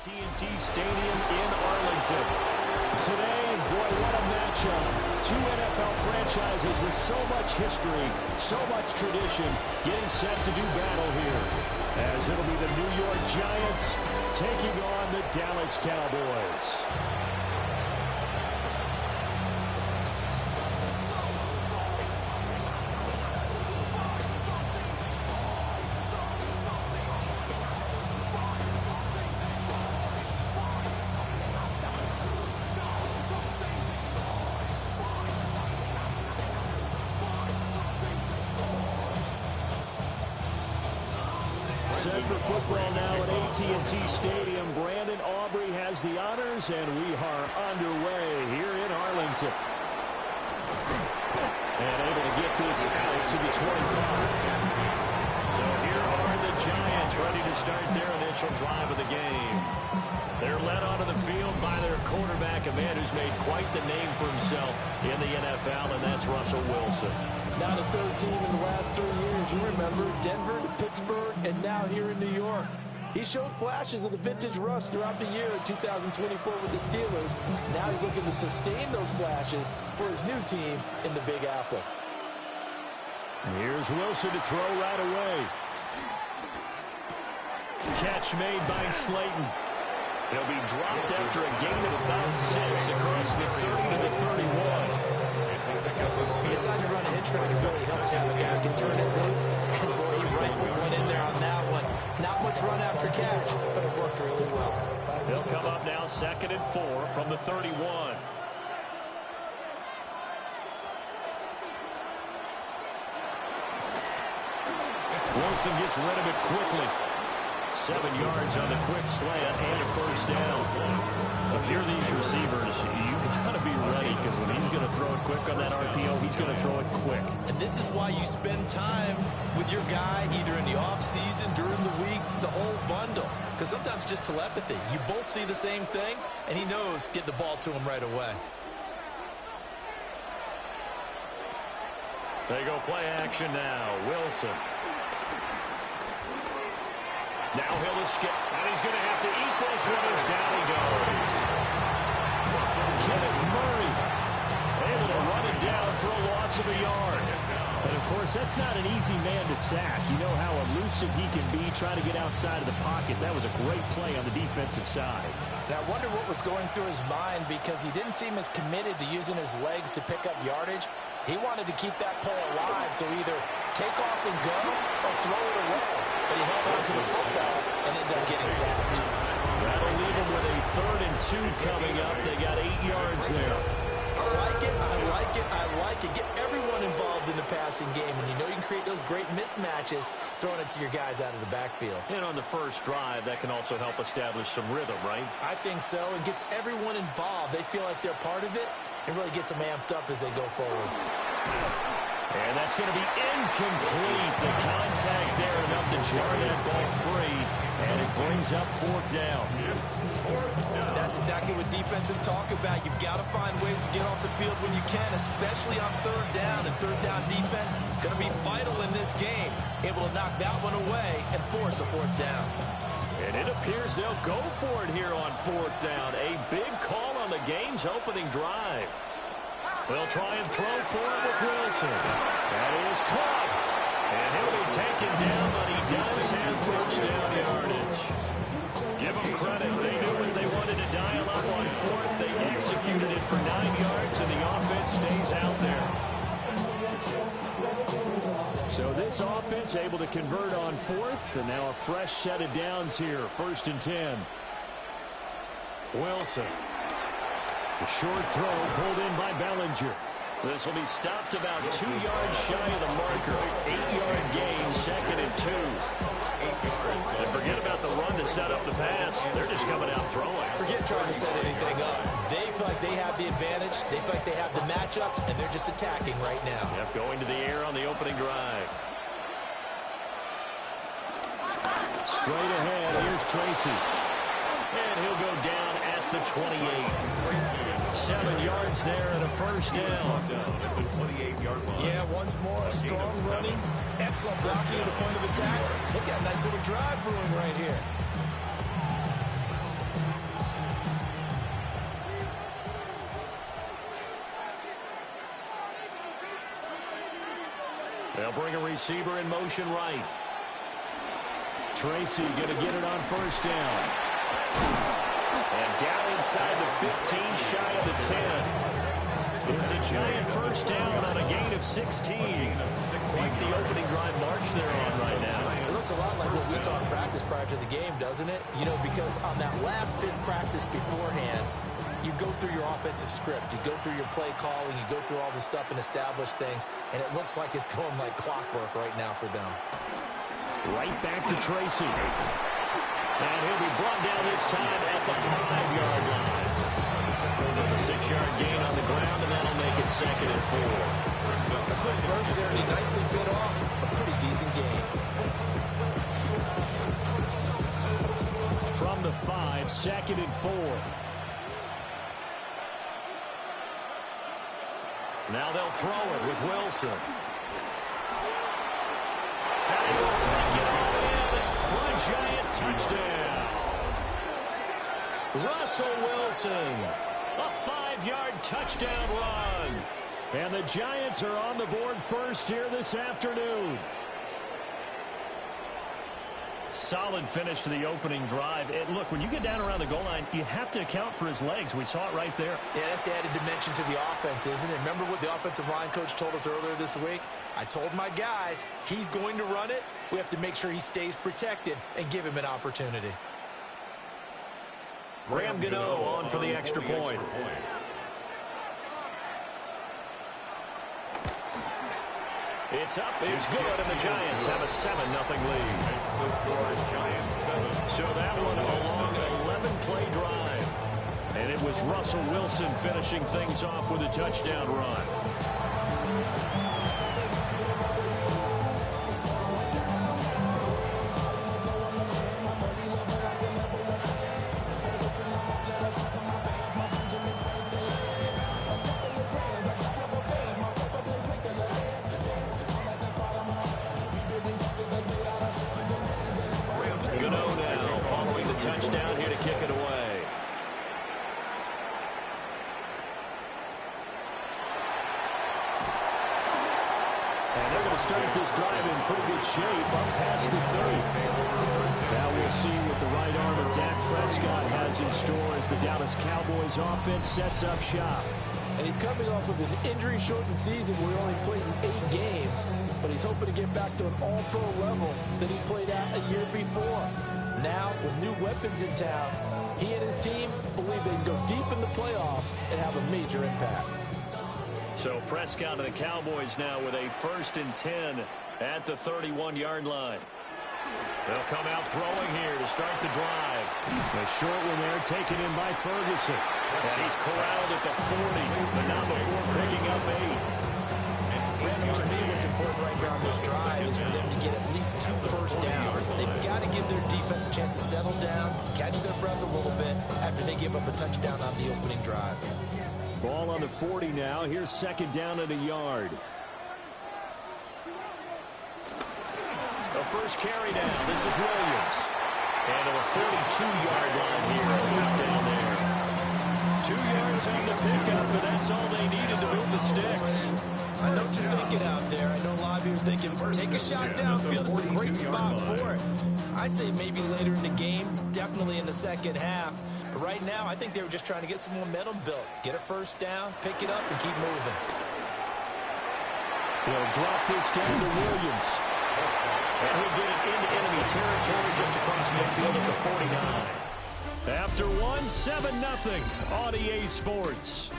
AT&T Stadium in Arlington. Today, boy, what a matchup. Two NFL franchises with so much history, so much tradition, getting set to do battle here. As it'll be the New York Giants taking on the Dallas Cowboys. Set for football now at AT&T Stadium. Brandon Aubrey has the honors, and we are underway here in Arlington. And able to get this out to the 25. So here are the Giants ready to start their initial drive of the game. They're led onto the field by their quarterback, a man who's made quite the name for himself in the NFL, and that's Russell Wilson. Now the third team in the last 3 years. You remember Denver to Pittsburgh and now here in New York. He showed flashes of the vintage Russ throughout the year in 2024 with the Steelers. Now he's looking to sustain those flashes for his new team in the Big Apple. Here's Wilson to throw right away. Catch made by Slayton. He'll be dropped after a gain of about 6 across the 30 to the 31. He decided to run a hitch route. It really helped to have a guy who can turn it loose. And boy, he went in there on that one. Not much run after catch, but it worked really well. He'll come up now 2nd and 4 from the 31. Wilson gets rid of it quickly. 7 yards on the quick slant and a first down. If you're these receivers, you got to be ready because when he's going to throw it quick on that RPO, he's going to throw it quick. And this is why you spend time with your guy either in the offseason, during the week, the whole bundle. Because sometimes just telepathy. You both see the same thing, and he knows get the ball to him right away. They go play action now. Wilson. Now he'll escape, and he's going to have to eat this one as down he goes. Kenneth Murray able to run it down for a loss of a yard. And, of course, that's not an easy man to sack. You know how elusive he can be trying to get outside of the pocket. That was a great play on the defensive side. Now, I wonder what was going through his mind because he didn't seem as committed to using his legs to pick up yardage. He wanted to keep that play alive, so either take off and go or throw it away. But he held on to the football and ended up getting sacked. That'll leave him with a 3rd and 2 coming up. They got 8 yards there. I like it, I like it, I like it. Get everyone involved in the passing game, and you know you can create those great mismatches throwing it to your guys out of the backfield. And on the first drive, that can also help establish some rhythm, right? I think so, and gets everyone involved. They feel like they're part of it and really gets them amped up as they go forward. And that's going to be incomplete. The contact there enough to jar that ball free, and it brings up 4th down. That's exactly what defenses talk about. You've got to find ways to get off the field when you can, especially on 3rd down. And 3rd down defense going to be vital in this game. Able to knock that one away and force a 4th down. And it appears they'll go for it here on 4th down. A big call on the game's opening drive. They'll try and throw for it with Wilson. That is caught. And he'll be taken down, but he does have first down yardage. Give them credit. They knew what they wanted to dial up on 4th. They executed it for 9 yards, and the offense stays out there. So this offense able to convert on 4th, and now a fresh set of downs here. 1st and 10. Wilson. The short throw pulled in by Bellinger. This will be stopped about 2 yards shy of the marker. 8-yard gain, 2nd and 2. And forget about the run to set up the pass. They're just coming out throwing. Forget trying to set anything up. They feel like they have the advantage. They feel like they have the matchups, and they're just attacking right now. Yep, going to the air on the opening drive. Straight ahead, here's Tracy. And he'll go down at the 28. 7 yards there and a first down. Yeah, once more, strong running, excellent blocking at the point of attack. Look at a nice little drive brewing right here. They'll bring a receiver in motion right. Tracy going to get it on first down. And down inside the 15, shy of the 10. It's a giant first down on a gain of 16. Quite the opening drive march they're on right now. It looks a lot like what we saw in practice prior to the game, doesn't it? You know, because on that last big practice beforehand, you go through your offensive script. You go through your play calling. You go through all this stuff and establish things. And it looks like it's going like clockwork right now for them. Right back to Tracy. And he'll be brought down this time at the 5-yard line. It's a 6-yard gain on the ground, and that'll make it 2nd and 4. A quick burst there, and he nicely bit off a pretty decent gain. From the 5, 2nd and 4. Now they'll throw it with Wilson. And he'll take it all in for a giant touchdown. Russell Wilson, a 5-yard touchdown run. And the Giants are on the board first here this afternoon. Solid finish to the opening drive. And look, when you get down around the goal line, you have to account for his legs. We saw it right there. Yeah, that's the added dimension to the offense, isn't it? Remember what the offensive line coach told us earlier this week? I told my guys, he's going to run it. We have to make sure he stays protected and give him an opportunity. Graham Gano on for the extra point. It's up, it's good, and the Giants have a 7-0 lead. So that one along an 11-play drive. And it was Russell Wilson finishing things off with a touchdown run. Touchdown here to kick it away. And they're going to start this drive in pretty good shape up past the 30. Now we'll see what the right arm of Dak Prescott has in store as the Dallas Cowboys offense sets up shop. And he's coming off of an injury-shortened season where he only played in 8 games, but he's hoping to get back to an all-pro level that he played at a year before. Now, with new weapons in town, he and his team believe they can go deep in the playoffs and have a major impact. So Prescott and the Cowboys now with a 1st and 10 at the 31-yard line. They'll come out throwing here to start the drive. A short one there taken in by Ferguson. And he's corralled at the 40, but not before picking up 8. To me, what's important right here on this drive is for them to get at least 2 first downs. They've got to give their defense a chance to settle down, catch their breath a little bit after they give up a touchdown on the opening drive. Ball on the 40 now. Here's 2nd down and a yard. The first carry down. This is Williams. And to the 42-yard line here. Down there. 2 yards on the pickup, but that's all they needed to move the sticks. I know what you're thinking out there. I know a lot of you are thinking, take a shot downfield. It's a great spot for it. I'd say maybe later in the game, definitely in the second half. But right now, I think they were just trying to get some momentum built. Get a first down, pick it up, and keep moving. They'll drop this down to Williams. And he'll get it into enemy territory just across midfield at the 49. After one, 7-0 on EA Sports.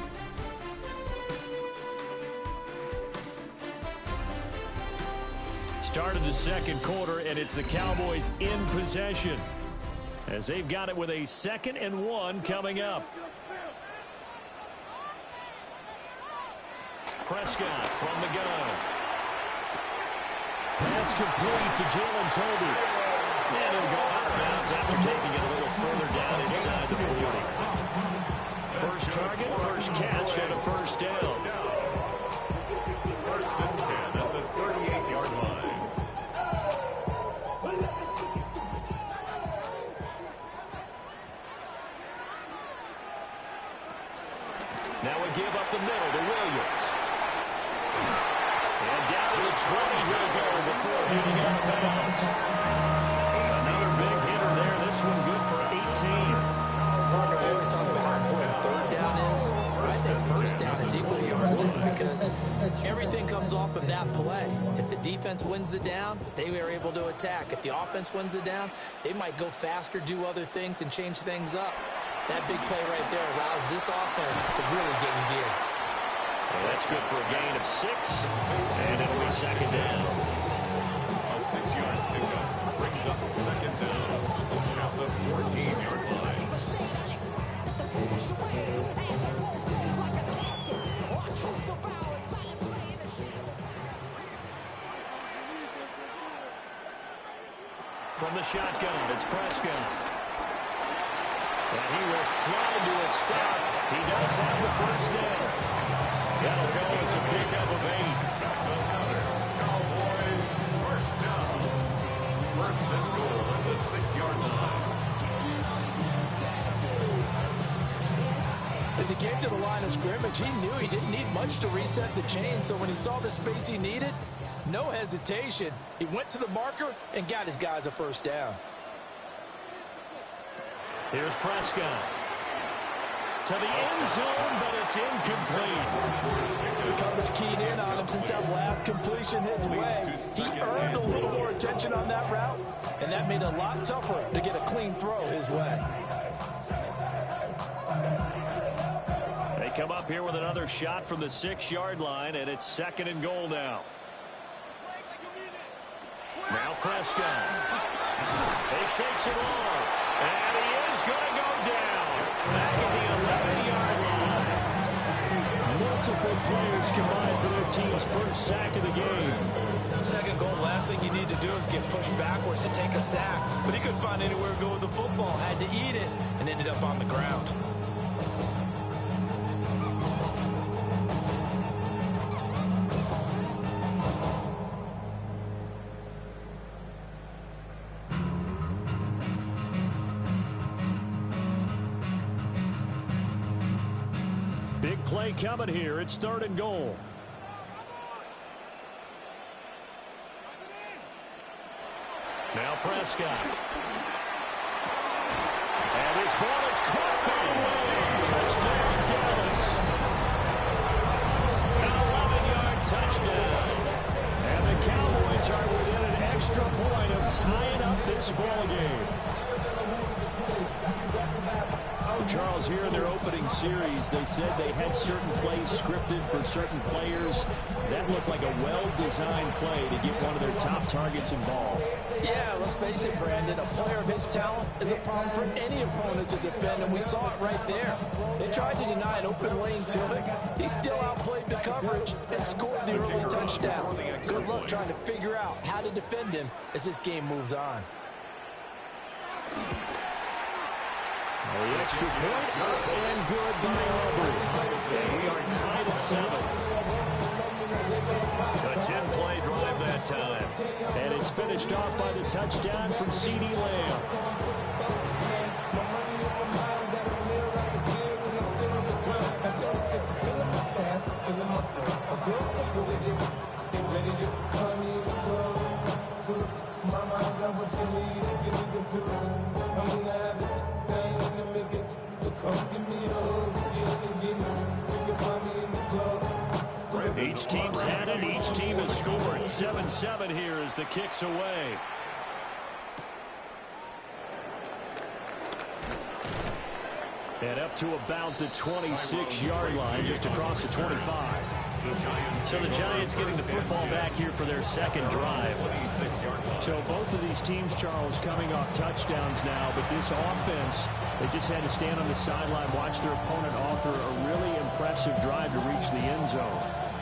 Started the 2nd quarter, and it's the Cowboys in possession as they've got it with a 2nd and 1 coming up. Prescott from the gun. Pass complete to Jalen Tolbert. And he'll go out of bounds after taking it a little further down inside the 40. First target, first catch, and a first down. First and 10 at the 38-yard line. Now we give up the middle to Williams. And down to the 20 he'll go before hitting out of bounds. Another big hitter there. This one good for 18. Partner, we always talk about how important third down is. I think first down is equally important because everything comes off of that play. If the defense wins the down, they are able to attack. If the offense wins the down, they might go faster, do other things, and change things up. That big play right there allows this offense to really get in gear. Well, that's good for a gain of 6, and it'll be second down. A 6-yard pickup brings up second down at the 14-yard line. From the shotgun, it's Prescott. And he will slide to a stop. He does have the first down. That'll go as a pickup of 8. That's another Cowboys first down. First and goal at the 6-yard line. As he came to the line of scrimmage, he knew he didn't need much to reset the chain, so when he saw the space he needed, no hesitation. He went to the marker and got his guys a first down. Here's Prescott. To the end zone, but it's incomplete. The coverage keyed in on him since that last completion his way. He earned a little more attention on that route, and that made it a lot tougher to get a clean throw his way. They come up here with another shot from the 6-yard line, and it's second and goal now. Now Prescott. He shakes it off, and he is going to go down. Back at the 11-yard line. Multiple players combined for their team's first sack of the game. Second goal, last thing you need to do is get pushed backwards to take a sack. But he couldn't find anywhere to go with the football, had to eat it, and ended up on the ground. Big play coming here. It's third and goal. Now Prescott. And his ball is caught by Wayne. Touchdown, Dallas. An 11-yard touchdown. And the Cowboys are within an extra point of tying up this ball game. Charles, here in their opening series, they said they had certain plays scripted for certain players. That looked like a well-designed play to get one of their top targets involved. Yeah, let's face it, Brandon. A player of his talent is a problem for any opponent to defend, and we saw it right there. They tried to deny an open lane to him. He still outplayed the coverage and scored the early touchdown. Good luck trying to figure out how to defend him as this game moves on. The extra point up and good by Aubrey. And we are tied at 7. A 10-play drive that time. And it's finished off by the touchdown from CeeDee Lamb. Each team's had it. Each team has scored. 7-7 here as the kick's away. And up to about the 26-yard line, just across the 25. So the Giants getting the football back here for their second drive. So both of these teams, Charles, coming off touchdowns now, but this offense, they just had to stand on the sideline, watch their opponent offer a really impressive drive to reach the end zone.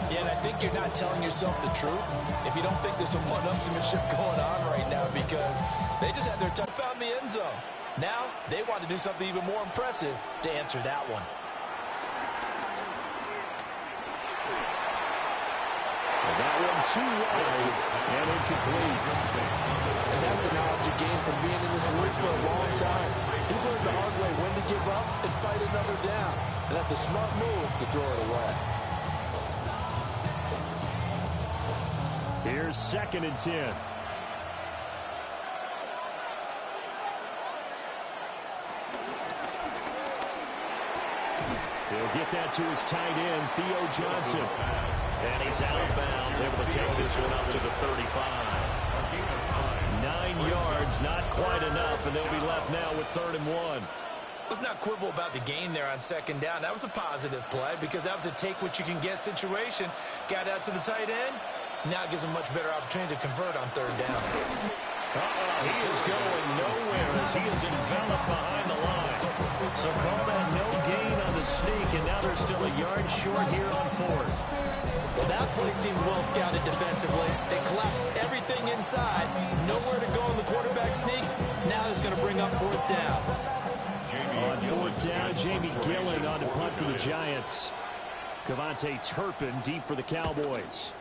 Yeah, and I think you're not telling yourself the truth if you don't think there's some one-upsmanship going on right now, because they just had their time, found the end zone. Now they want to do something even more impressive to answer that one. And that one too wide and incomplete. And that's a knowledge you gain from being in this league for a long time. He's learned the hard way when to give up and fight another down. And that's a smart move to throw it away. Here's 2nd and 10. He'll get that to his tight end, Theo Johnson. And he's out of bounds, able to take this one up to the 35. 9 yards, not quite enough, and they'll be left now with 3rd and 1. Let's not quibble about the gain there on 2nd down. That was a positive play because that was a take-what-you-can-get situation. Got out to the tight end. Now it gives him a much better opportunity to convert on 3rd down. He is going nowhere as he is enveloped behind the line. So call that no gain on the sneak, and now they're still a yard short here on 4th. Well, that play seemed well scouted defensively. They collapsed everything inside. Nowhere to go in the quarterback sneak. Now it's going to bring up 4th down. On 4th down, Jamie Gillen on the punt for the Giants. Cavante Turpin deep for the Cowboys.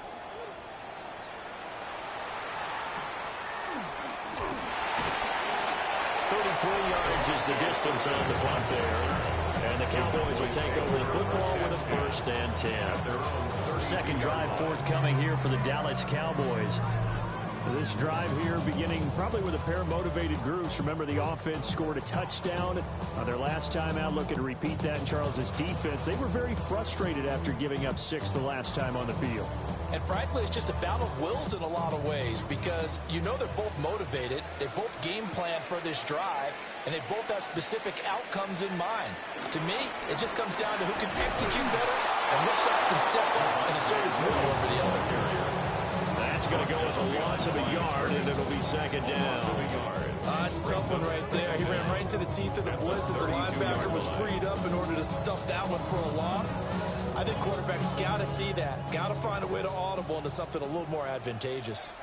33 yards is the distance on the punt there. And the Cowboys will take over the football with a 1st and 10. Second drive forthcoming here for the Dallas Cowboys. This drive here beginning probably with a pair of motivated groups. Remember, the offense scored a touchdown on their last time out. Looking to repeat that in Charles's defense. They were very frustrated after giving up 6 the last time on the field. And frankly, it's just a battle of wills in a lot of ways because you know they're both motivated. They both game plan for this drive, and they both have specific outcomes in mind. To me, it just comes down to who can execute better and which side can step up and assert its will over the other. That's going to go as a loss of a yard, and it'll be 2nd down. That's a tough one right there. He ran right into the teeth of the blitz as the linebacker was freed up in order to stuff that one for a loss. I think quarterbacks got to see that. Got to find a way to audible into something a little more advantageous.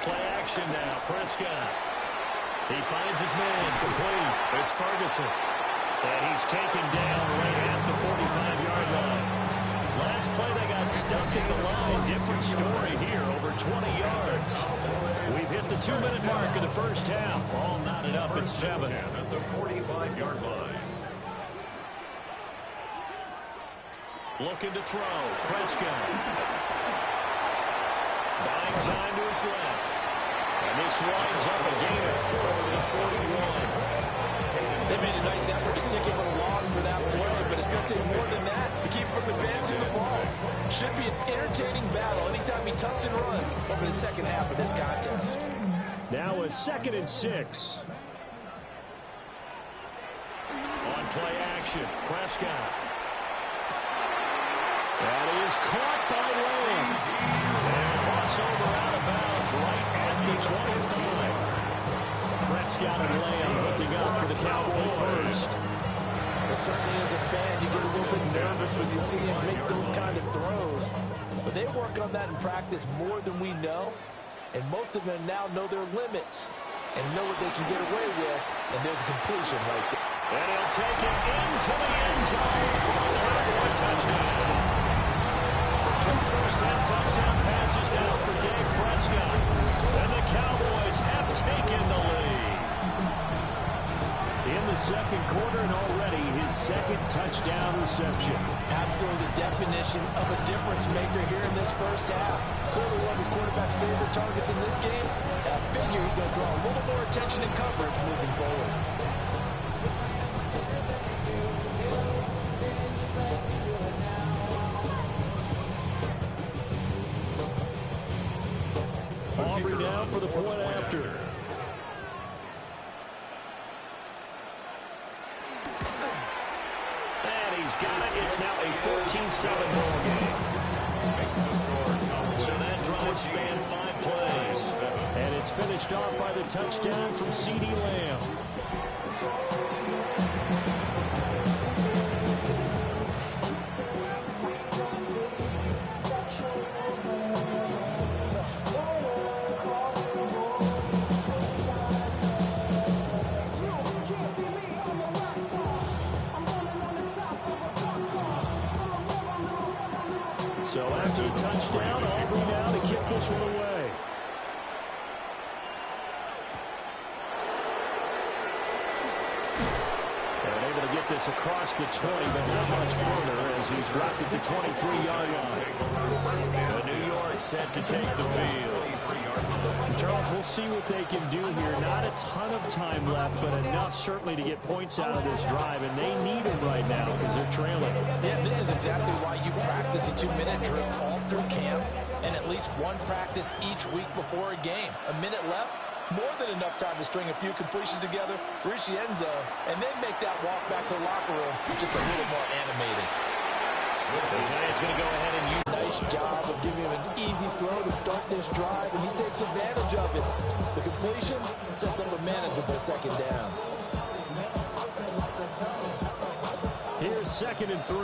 Play action now. Prescott. He finds his man. Complete. It's Ferguson. And he's taken down right at the 45-yard line. Last play, they got stuffed at the line. Different story here, over 20 yards. We've hit the 2-minute mark of the first half. All knotted up at 7. At the 45-yard line. Looking to throw. Prescott. Buying time to his left. And this winds up a gain of 4 to the 41. They made a nice effort to stick him with a loss for that play, but it's going to take more than that to keep him from advancing the ball. Should be an entertaining battle anytime he tucks and runs over the second half of this contest. Now a 2nd and 6. On play action, Prescott. That is caught by Lamb. And crossover out of bounds right at the 25. Prescott and Lamb looking up for the Cowboy first. Well, certainly as a fan, you get a little bit nervous when you see him make those kind of throws. But they work on that in practice more than we know. And most of them now know their limits and know what they can get away with. And there's a completion right there. And he'll take it into the end zone for the Cowboy touchdown. 2 first-half touchdown passes now for Dak Prescott. And the Cowboys have taken the lead. In the second quarter, and already his 2nd touchdown reception. Absolutely the definition of a difference maker here in this first half. Clearly one of his quarterback's favorite targets in this game. I figure he's going to draw a little more attention and coverage moving forward. Aubrey now for the point after. And he's got it. It's now a 14-7 ball game. So that drive spanned 5 plays. And it's finished off by the touchdown from CeeDee Lamb. So after the touchdown, Aubrey now to kick this one away. And able to get this across the 20, but not much further as he's dropped it to 23-yard line. The New York set to take the field. Charles, we'll see what they can do here. Not a ton of time left, but enough certainly to get points out of this drive, and they need them right now because they're trailing. Yeah, this is exactly why you practice a 2-minute drill all through camp and at least one practice each week before a game. A minute left, more than enough time to string a few completions together, reach the end zone, and then make that walk back to the locker room just a little more animated. The Giants going to go ahead and use. Nice job of giving him an easy throw to start this drive, and he takes advantage of it. The completion sets up a manageable second down. Here's 2nd and 3.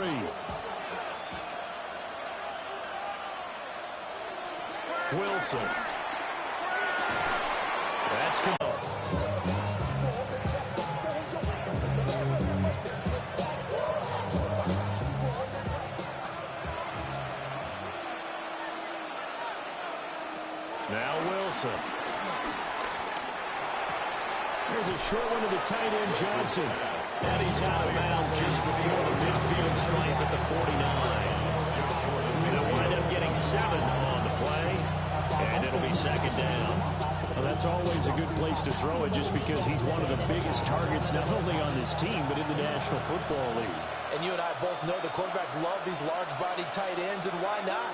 Wilson. That's good. Now Wilson. Here's a short one to the tight end, Johnson. And he's out of bounds just before the midfield stripe at the 49. They'll wind up getting 7 on the play, and it'll be 2nd down. Well, that's always a good place to throw it just because he's one of the biggest targets not only on this team but in the National Football League. And you and I both know the quarterbacks love these large-bodied tight ends, and why not?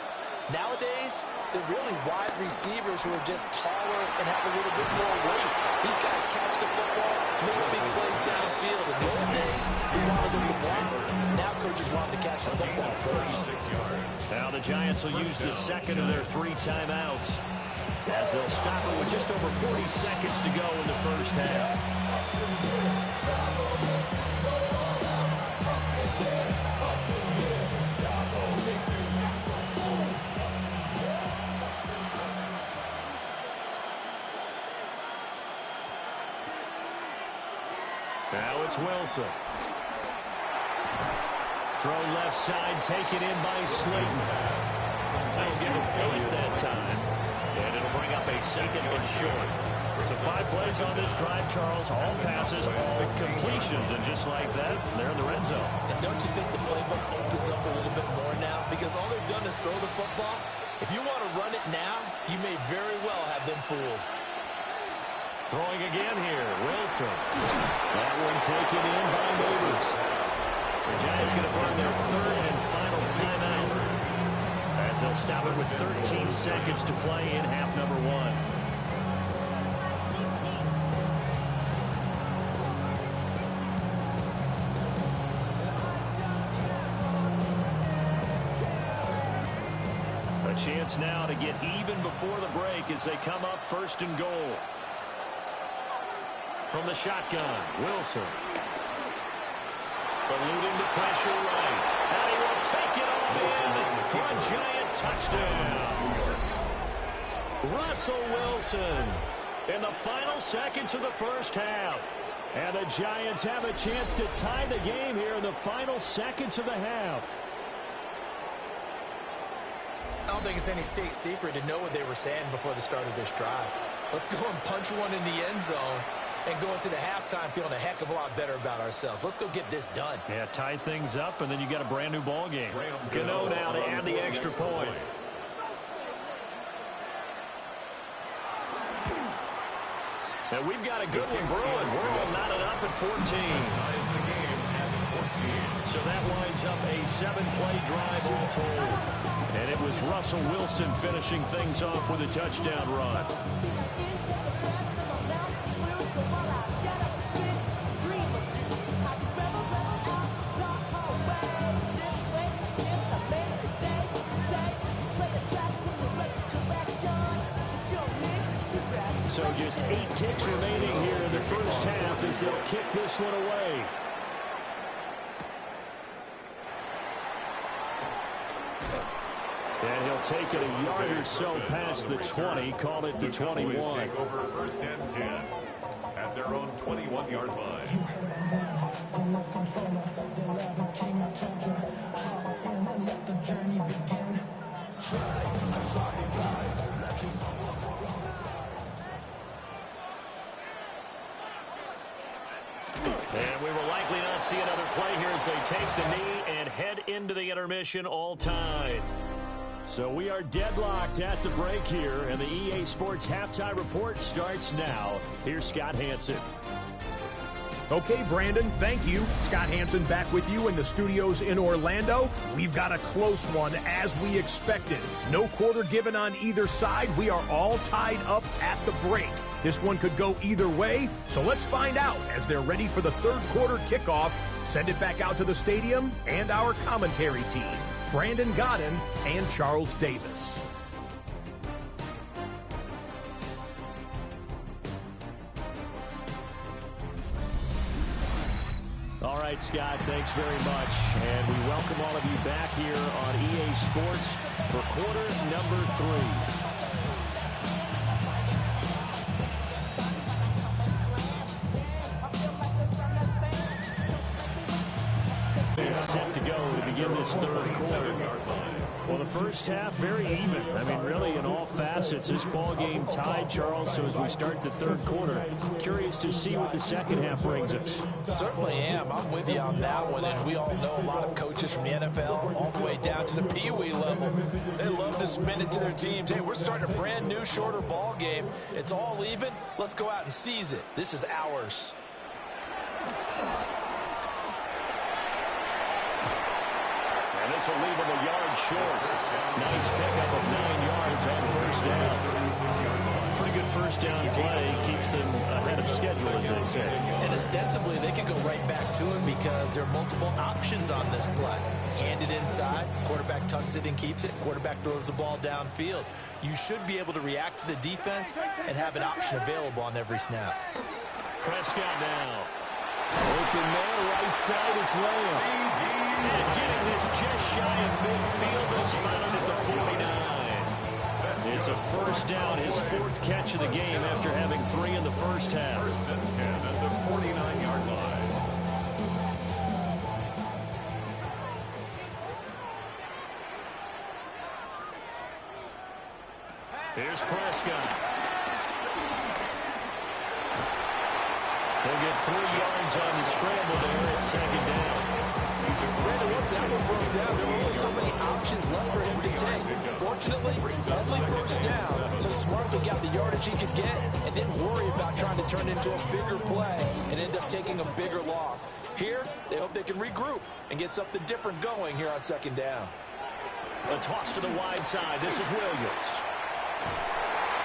Nowadays, they're really wide receivers who are just taller and have a little bit more weight. These guys catch the football, make big plays downfield. In the old days, we wanted them to block. Now coaches want them to catch the football first. Now the Giants will use the second of their 3 timeouts as they'll stop it with just over 40 seconds to go in the first half. Now it's Wilson. Throw left side, taken in by Slayton. They'll give him 8 that time. And it'll bring up a 2nd and short. So 5 plays on this drive, Charles. All passes, all completions. And just like that, they're in the red zone. And don't you think the playbook opens up a little bit more now? Because all they've done is throw the football. If you want to run it now, you may very well have them fooled. Throwing again here, Wilson. That one taken in by Neighbors. The Giants going to burn their 3rd and final timeout as they'll stop it with 13 seconds to play in half number 1. A chance now to get even before the break as they come up 1st and goal. From the shotgun, Wilson. Eluding the pressure right. And he will take it all in for a Giant touchdown. Russell Wilson in the final seconds of the first half. And the Giants have a chance to tie the game here in the final seconds of the half. I don't think it's any state secret to know what they were saying before the start of this drive. Let's go and punch one in the end zone and go into the halftime feeling a heck of a lot better about ourselves. Let's go get this done. Yeah, tie things up, and then you got a brand new ball game. Cano now to add the extra point. And we've got a good one brewing. We're all knotted up at 14. So that winds up a 7-play drive all told. And it was Russell Wilson finishing things off with a touchdown run. So just 8 ticks remaining here in the first half as they'll kick this one away. And he'll take it a yard or so past the 20, call it the 21. Take over 1st and 10 at their own 21-yard line. And we will likely not see another play here as they take the knee and head into the intermission all tied. So we are deadlocked at the break here, and the EA Sports Halftime Report starts now. Here's Scott Hanson. Okay, Brandon, thank you. Scott Hanson back with you in the studios in Orlando. We've got a close one, as we expected. No quarter given on either side. We are all tied up at the break. This one could go either way, so let's find out as they're ready for the third quarter kickoff. Send it back out to the stadium and our commentary team, Brandon Godden and Charles Davis. All right, Scott, thanks very much. And we welcome all of you back here on EA Sports for quarter number 3. Set to go to begin this third quarter. Well, the first half, very even. I mean, really, in all facets, this ball game tied, Charles. So as we start the third quarter, curious to see what the second half brings us. Certainly am. I'm with you on that one. And we all know a lot of coaches from the NFL all the way down to the Pee Wee level. They love to spin it to their teams. Hey, we're starting a brand new, shorter ball game. It's all even. Let's go out and seize it. This is ours. This will leave him a yard short. Nice pickup of 9 yards on first down. Pretty good first down play. Keeps them ahead of schedule, as they say. And ostensibly, they could go right back to it because there are multiple options on this play. Hand it inside. Quarterback tucks it and keeps it. Quarterback throws the ball downfield. You should be able to react to the defense and have an option available on every snap. Prescott now. Open man, right side, it's Lamb. And getting this just shy of midfield, they'll spot it at the 49. It's a first down, his 4th catch of the game after having 3 in the first half. First and 10 at the 49-yard line. Here's Prescott. They'll get 3 yards on the scramble there at second down. Brandon, once that one broke down, there were only so many options left for him to take. Fortunately, only first down, so smartly got the yardage he could get and didn't worry about trying to turn it into a bigger play and end up taking a bigger loss. Here, they hope they can regroup and get something different going here on second down. A toss to the wide side. This is Williams.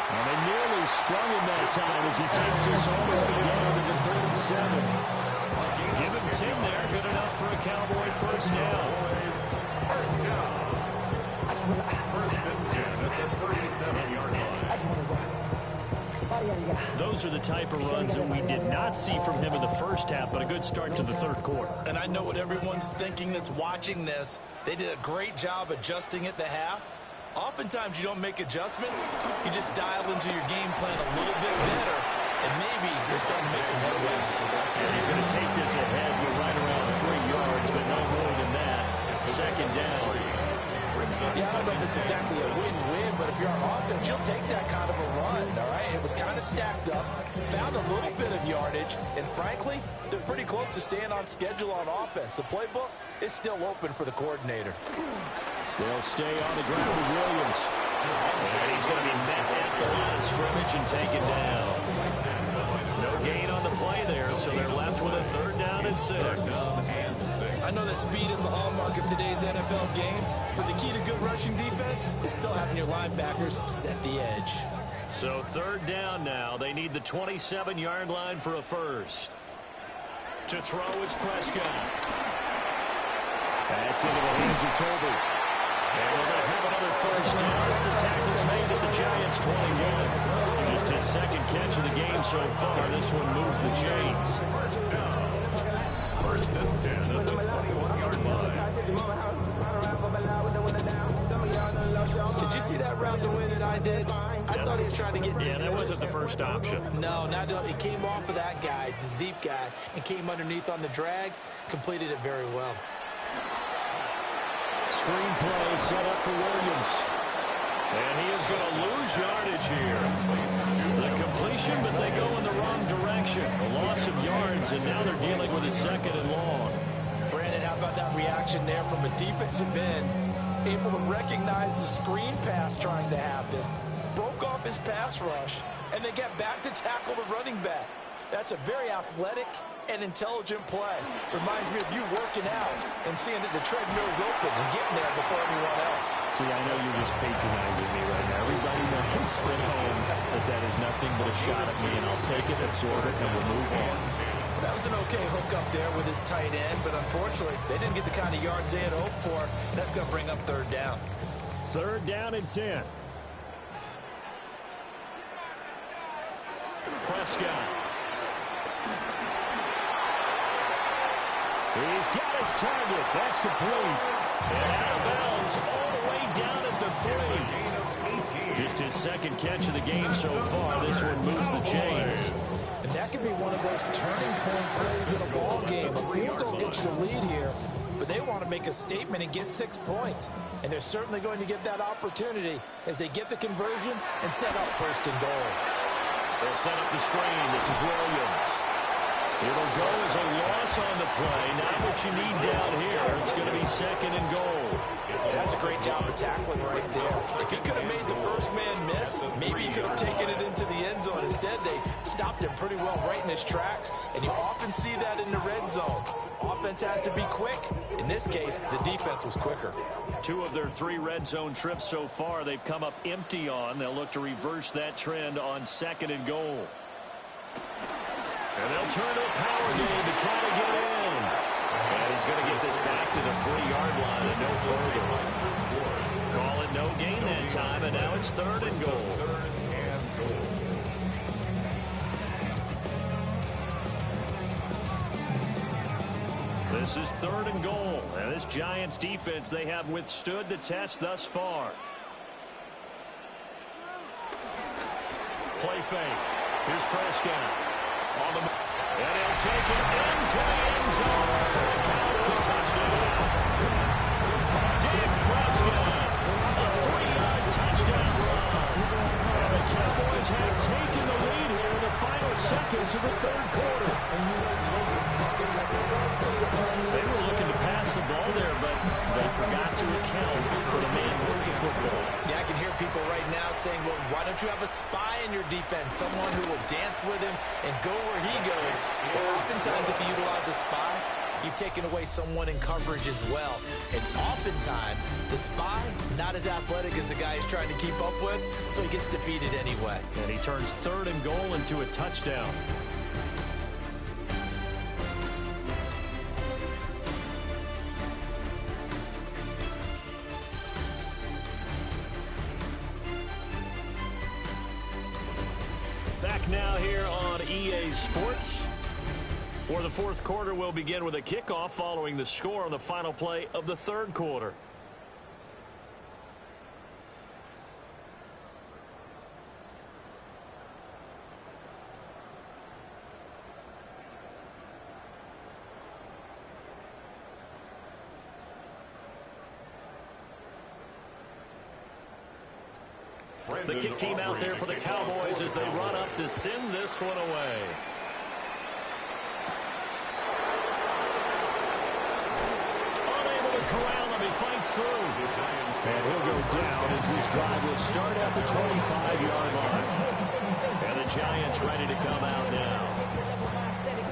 And they nearly sprung him that time as he takes this all the way down to the 37. Give him 10 there. Good enough for a Cowboy first down. First down. First and 10 at the 37-yard line. Those are the type of runs that we did not see from him in the first half, but a good start to the third quarter. And I know what everyone's thinking that's watching this. They did a great job adjusting at the half. Oftentimes you don't make adjustments. You just dial into your game plan a little bit better, and maybe they're starting to make some headway. And he's going to take this ahead for right around 3 yards, but no more than that. Second down. Yeah, I don't know if it's exactly a win-win, but if you're on offense, you'll take that kind of a run, all right? It was kind of stacked up, found a little bit of yardage, and frankly, they're pretty close to staying on schedule on offense. The playbook is still open for the coordinator. They'll stay on the ground with Williams. And he's going to be met at the line of scrimmage and taken down. No gain on the play there, so they're left with a 3rd down and 6. I know that speed is the hallmark of today's NFL game, but the key to good rushing defense is still having your linebackers set the edge. So 3rd down now. They need the 27-yard line for a first. To throw is Prescott. That's into the hands of Tolbert. And we're going to have another first down as the tackle's made at the Giants' 21. Just his 2nd catch of the game so far. This one moves the chains. First down. First and 10 at the 21-yard line. Did you see that route the way that I did? I thought he was trying to get... Yeah, that wasn't the first option. No, it came off of that guy, the deep guy, and came underneath on the drag, completed it very well. Screen play set up for Williams. And he is going to lose yardage here. The completion, but they go in the wrong direction. A loss of yards yards, and now they're dealing with a 2nd and long. Brandon, how about that reaction there from a defensive end? Able to recognize the screen pass trying to happen, broke off his pass rush, and then get back to tackle the running back. That's a very athletic and intelligent play. Reminds me of you working out and seeing that the treadmill's open and getting there before anyone else. See, I know you're just patronizing me right now. Everybody knows at home that is nothing but a shot at me, and I'll take it, absorb it, and we'll move on. That was an okay hook up there with his tight end, but unfortunately, they didn't get the kind of yards they had hoped for. That's going to bring up 3rd down. 3rd down and 10. Prescott. He's got his target. That's complete. And out of bounds all the way down at the 3. Just his 2nd catch of the game so far. This one moves the chains. And that could be one of those turning point plays in a ball game. A field goal gets you the lead here, but they want to make a statement and get 6 points. And they're certainly going to get that opportunity as they get the conversion and set up 1st and goal. They'll set up the screen. This is Williams. It'll go as a loss on the play. Not what you need down here. It's going to be 2nd and goal. That's a great job of tackling right there. If he could have made the first man miss, maybe he could have taken it into the end zone. Instead, they stopped him pretty well right in his tracks, and you often see that in the red zone. Offense has to be quick. In this case, the defense was quicker. 2 of their 3 red zone trips so far they've come up empty on. They'll look to reverse that trend on 2nd and goal. And they'll turn to a power game to try to get in. And he's going to get this back to the 3-yard line and no further. Call it no gain that time, and now it's 3rd and goal. This is 3rd and goal. And this Giants defense, they have withstood the test thus far. Play fake. Here's Prescott. On the, and he'll take it into the end zone for a touchdown. Dak Prescott, a 3-yard touchdown run. And the Cowboys have taken the lead here in the final seconds of the 3rd quarter. They were looking to pass the ball there, but they forgot to account for the man with the football. Yeah, I can hear people right now saying, well, why don't you have a spy in your defense, someone who will dance with him and go where he goes? Well, oftentimes if you utilize a spy, you've taken away someone in coverage as well. And oftentimes, the spy, not as athletic as the guy he's trying to keep up with, so he gets defeated anyway. And he turns 3rd and goal into a touchdown. Back now here on EA Sports, where the 4th quarter will begin with a kickoff following the score on the final play of the 3rd quarter. The kick team out there for the Cowboys as they run up to send this one away. Unable to corral him, he fights through. And he'll go down as this drive will start at the 25-yard line. And the Giants ready to come out now.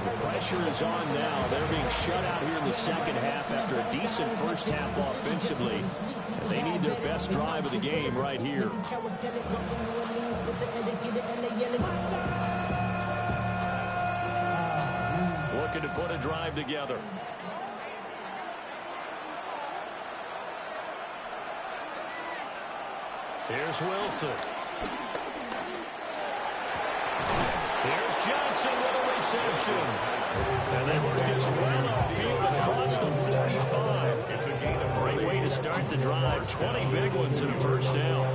The pressure is on now. They're being shut out here in the 2nd half after a decent first half offensively. And they need their best drive of the game right here. Looking to put a drive together. Here's Wilson. Here's Johnson with a reception. And they work this well upfield across the 45. It's a great way to start the drive. 20 big ones and a first down. I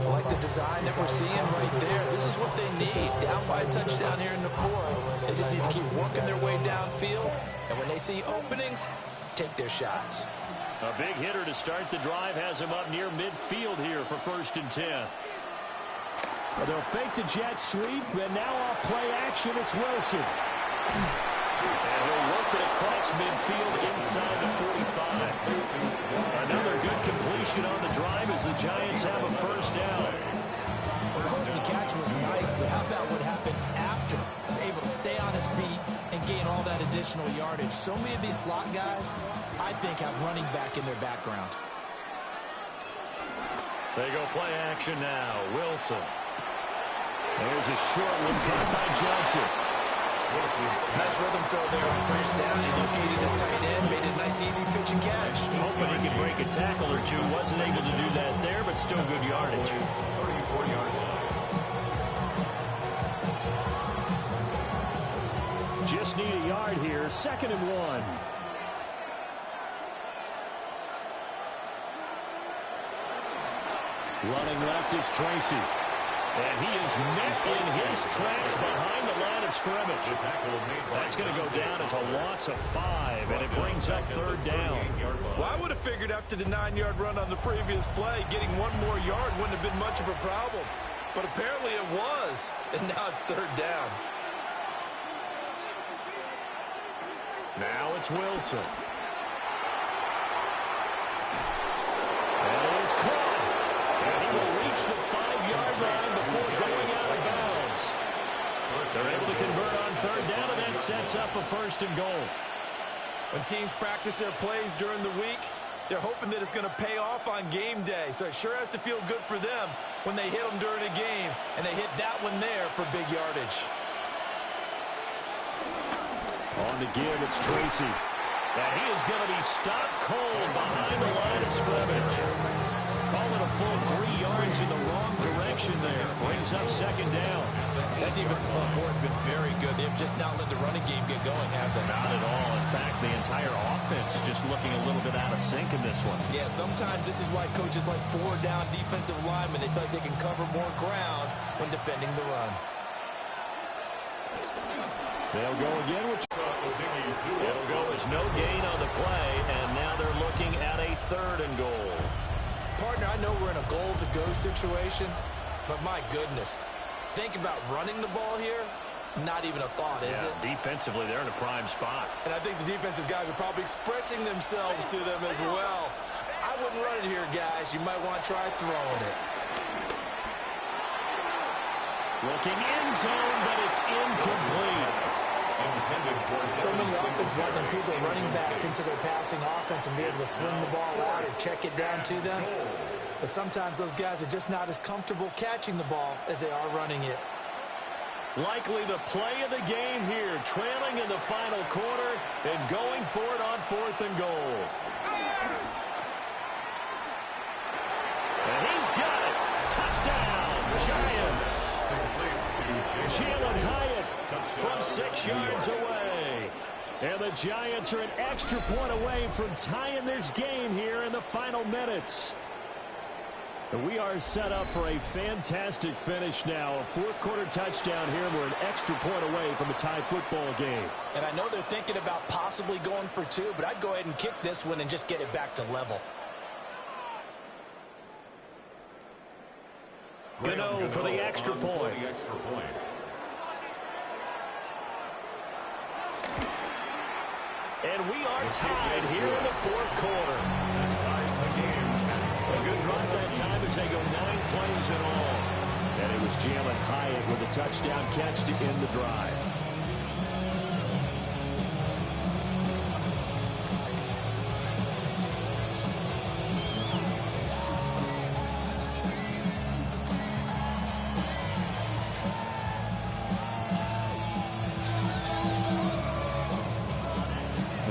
like the design that we're seeing right there. This is what they need. Down by a touchdown here in the 4th. They just need to keep working their way downfield. And when they see openings, take their shots. A big hitter to start the drive has him up near midfield here for 1st and 10. Well, they'll fake the jet sweep, and now off play action, it's Wilson. And he'll work it across midfield inside the 45. Another good completion on the drive as the Giants have a first down. Of course, the catch was nice, but how about what happened after? Able to stay on his feet and gain all that additional yardage. So many of these slot guys, I think, have running back in their background. They go play action now. Wilson. There's a short one caught by Johnson. Nice rhythm throw there on first down. He located his tight end, made a nice easy pitch and catch. Hoping he could break a tackle or two. Wasn't able to do that there, but still good yardage. 34-yard line. Just need a yard here. 2nd and 1. Running left is Tracy. And he is met in his tracks behind the line of scrimmage. That's going to go down as a loss of 5, and it brings up 3rd down. Well, I would have figured after the 9-yard run on the previous play, getting one more yard wouldn't have been much of a problem. But apparently it was, and now it's 3rd down. Now it's Wilson. And it is caught. And he will reach the 5-yard line before going out of bounds. They're able to convert on 3rd down, and that sets up a 1st and goal. When teams practice their plays during the week, they're hoping that it's going to pay off on game day. So it sure has to feel good for them when they hit them during a game, and they hit that one there for big yardage. On the give, it's Tracy. And he is going to be stopped cold behind the line of scrimmage. Call it a full 3 yards in the wrong direction there. Brings up 2nd down. That defensive front four has been very good. They've just not let the running game get going, have they? Not at all. In fact, the entire offense just looking a little bit out of sync in this one. Yeah, sometimes this is why coaches like 4-down defensive linemen. They feel like they can cover more ground when defending the run. They'll go again, which it'll go as no gain on the play, and now they're looking at a 3rd and goal. Partner, I know we're in a goal-to-go situation, but my goodness, think about running the ball here. Not even a thought, is it? Defensively, they're in a prime spot. And I think the defensive guys are probably expressing themselves to them as well. I wouldn't run it here, guys. You might want to try throwing it. Looking in zone, but it's incomplete. So many offenses want to improve their running backs into their passing offense and be able to swing the ball out or check it down to them. But sometimes those guys are just not as comfortable catching the ball as they are running it. Likely the play of the game here, trailing in the final quarter and going for it on 4th and goal. And he's got it. Touchdown, Giants. Jalen Hyatt from 6 yards away. And the Giants are an extra point away from tying this game here in the final minutes. And we are set up for a fantastic finish now. A 4th quarter touchdown here. We're an extra point away from a tie football game. And I know they're thinking about possibly going for 2, but I'd go ahead and kick this one and just get it back to level. Gano for the extra point. And we are tied here in the 4th quarter. A good drive that time as they go 9 plays in all. And it was Jalen Hyatt with a touchdown catch to end the drive.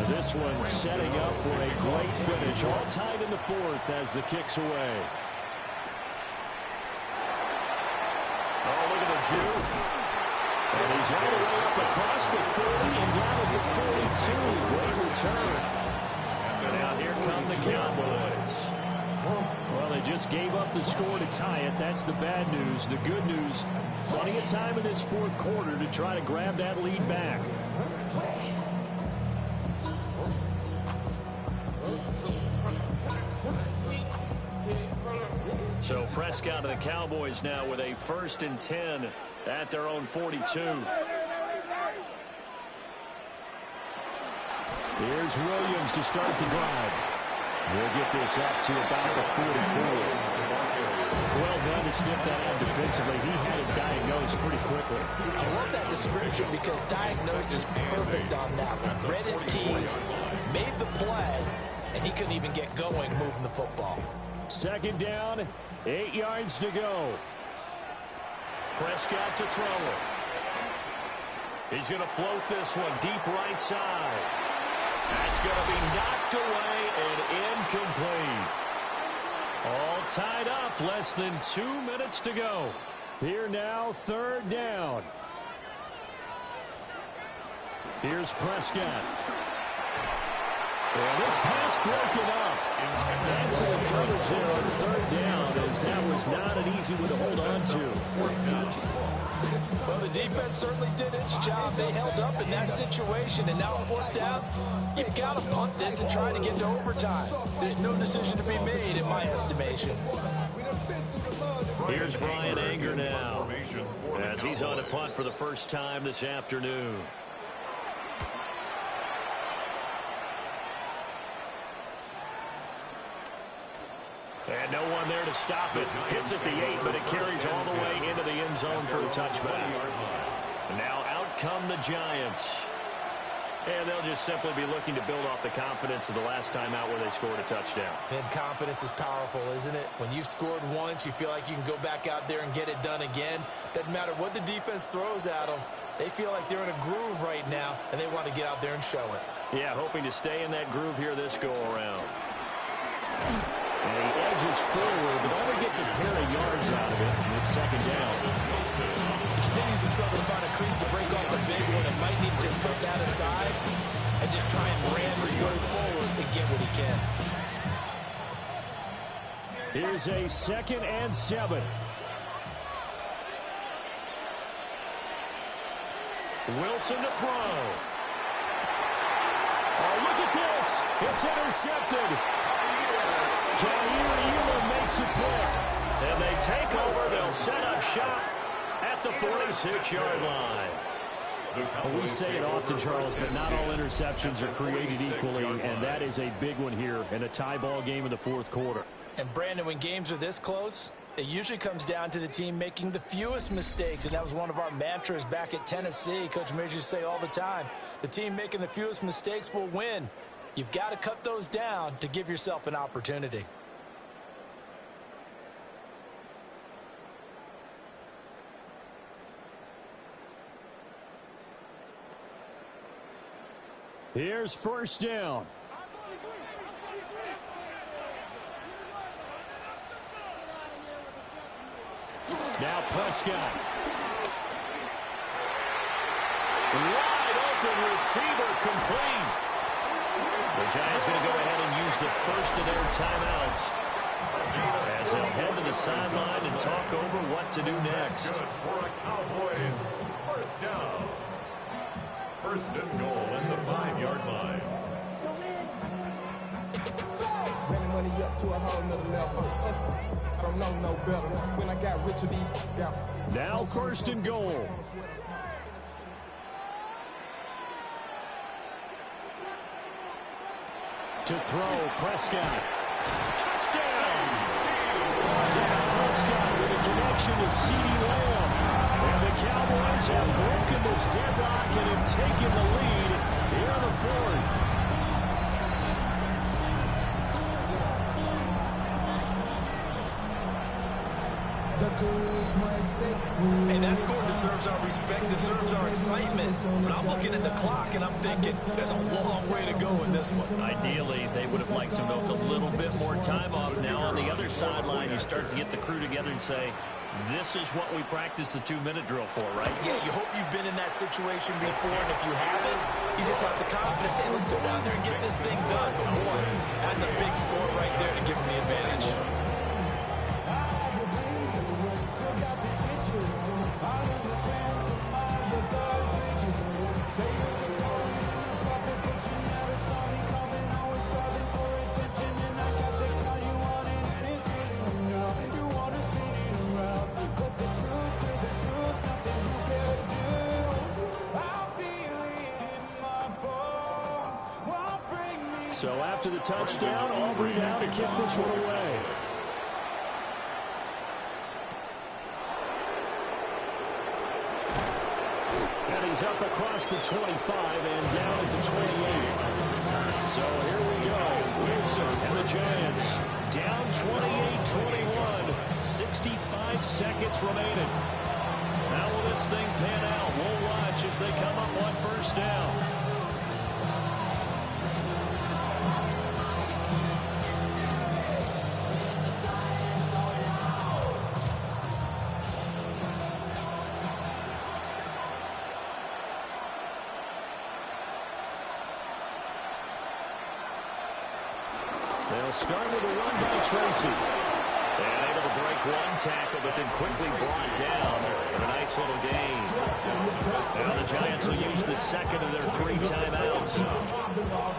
This one setting up for a great finish. All tied in the 4th as the kick's away. Oh, look at the juke. And he's all the way up across the 40 and down at the 42. Great return. And now here come the Cowboys. Well, they just gave up the score to tie it. That's the bad news. The good news, plenty of time in this 4th quarter to try to grab that lead back. So press Prescott of the Cowboys now with a 1st and 10 at their own 42. Here's Williams to start the drive. We'll get this up to about the 44. Well done to sniff that out defensively. He had it diagnosed pretty quickly. I love that description because diagnosed is perfect on that one. Read his keys, made the play, and he couldn't even get going moving the football. 2nd down, 8 yards to go. Prescott to throw it. He's going to float this one deep right side. That's going to be knocked away and incomplete. All tied up, less than 2 minutes to go. Here now, 3rd down. Here's Prescott. Well, this pass broken up. Excellent coverage there on 3rd down, as that was not an easy one to hold on to. Well, the defense certainly did its job. They held up in that situation, and now on 4th down, you've got to punt this and try to get to overtime. There's no decision to be made, in my estimation. Here's Brian Anger now, as he's on a punt for the first time this afternoon. And no one there to stop it. Hits at the 8, but it carries all the way into the end zone for a touchback. Now out come the Giants. And they'll just simply be looking to build off the confidence of the last time out where they scored a touchdown. And confidence is powerful, isn't it? When you've scored once, you feel like you can go back out there and get it done again. Doesn't matter what the defense throws at them. They feel like they're in a groove right now, and they want to get out there and show it. Yeah, hoping to stay in that groove here this go-around. And he edges forward, but only gets a pair of yards out of it. It's 2nd down. He continues to struggle to find a crease to break off a big one and might need to just put that aside and just try and ram his way forward and get what he can. Here's a 2nd and 7. Wilson to throw. Oh, look at this. It's intercepted. Jair makes a pick. And they take over. They'll set up shop at the 46-yard line. We say it often, Charles, but not all interceptions are created equally, and that is a big one here in a tie ball game in the 4th quarter. And, Brandon, when games are this close, it usually comes down to the team making the fewest mistakes, and that was one of our mantras back at Tennessee. Coach Mears used to say all the time, the team making the fewest mistakes will win. You've got to cut those down to give yourself an opportunity. Here's 1st down. Now Prescott. Wide open receiver complete. The Giants going to go ahead and use the first of their timeouts as they'll head to the sideline and talk over what to do next. For a Cowboys 1st down. 1st and goal at the 5-yard line. Running money up to a whole nother level. I don't know no better. When I got rich of these. Now 1st and goal. To throw, Prescott. Touchdown! Dak Prescott with a connection to CeeDee Lamb. And the Cowboys have broken this deadlock and have taken the lead here in the 4th. And that score deserves our respect, deserves our excitement. But I'm looking at the clock and I'm thinking there's a long way to go in this one. Ideally, they would have liked to milk a little bit more time off. Now on the other sideline, you start to get the crew together and say, this is what we practiced the 2-minute drill for, right? Yeah, you hope you've been in that situation before, and if you haven't, you just have the confidence, hey, let's go down there and get this thing done. But boy, that's a big score right there to give them the advantage. So after the touchdown, Aubrey now to kick this one away. And he's up across the 25 and down at the 28. So here we go. Wilson and the Giants down 28-21. 65 seconds remaining. How will this thing pan out? We'll watch as they come up on first down. They'll start with a run by Tracy. And able to break one tackle, but then quickly brought down for a nice little gain. Now the Giants will use the second of their 3 timeouts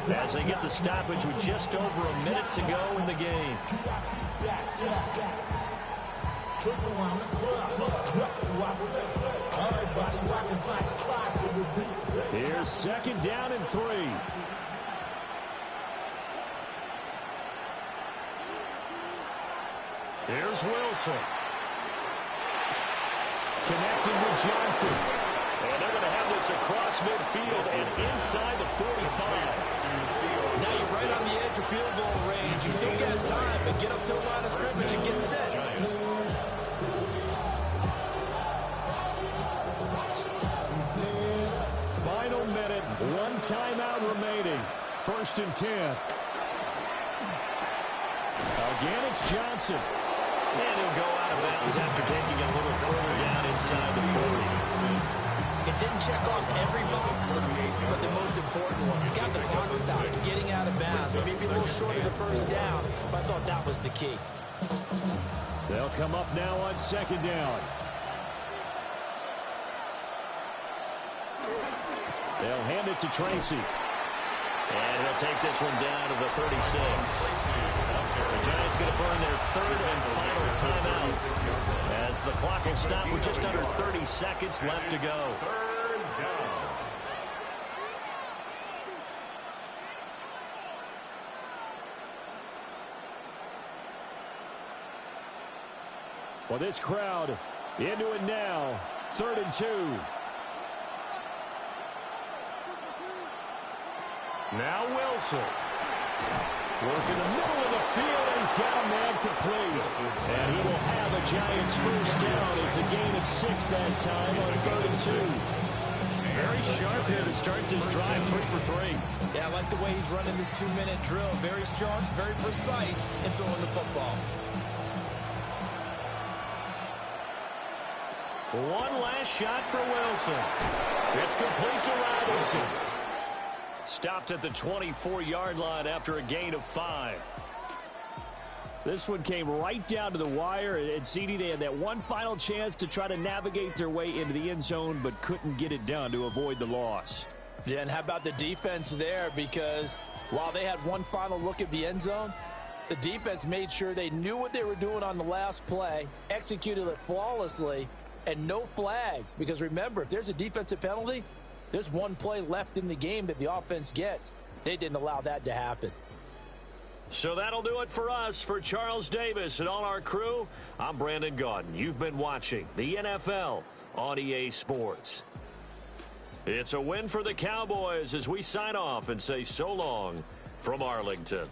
as they get the stoppage with just over a minute to go in the game. Here's second down and 3. Here's Wilson. Connecting with Johnson. And they're going to have this across midfield and inside the 45. Now you're right on the edge of field goal range. You still got time, but get up to the line of scrimmage and get set. Final minute, 1 timeout remaining. 1st and 10. Again, it's Johnson. And he'll go out of bounds after taking a little further down inside the 40. It didn't check off every box, but the most important one. Got the clock stopped, getting out of bounds. Maybe a little short of the first down, but I thought that was the key. They'll come up now on 2nd down. They'll hand it to Tracy. And he'll take this one down to the 36. The Giants going to burn their 3rd and final timeout as the clock will stop with just under 30 seconds left to go. Well, this crowd into it now. 3rd and 2. Now Wilson. Work in the middle of the field, and he's got a man complete. And he will have a Giants first down. It's a gain of 6 that time on 3rd and 2. Very sharp here to start this drive, 3 for 3. Yeah, I like the way he's running this 2-minute drill. Very sharp, very precise in throwing the football. One last shot for Wilson. It's complete to Robinson. Stopped at the 24-yard line after a gain of 5. This one came right down to the wire, and CD, they had that one final chance to try to navigate their way into the end zone, but couldn't get it done to avoid the loss. Yeah, and how about the defense there? Because while they had one final look at the end zone, the defense made sure they knew what they were doing on the last play, executed it flawlessly, and no flags. Because remember, if there's a defensive penalty, there's one play left in the game that the offense gets. They didn't allow that to happen. So that'll do it for us. For Charles Davis and all our crew, I'm Brandon Gaudin. You've been watching the NFL on EA Sports. It's a win for the Cowboys as we sign off and say so long from Arlington.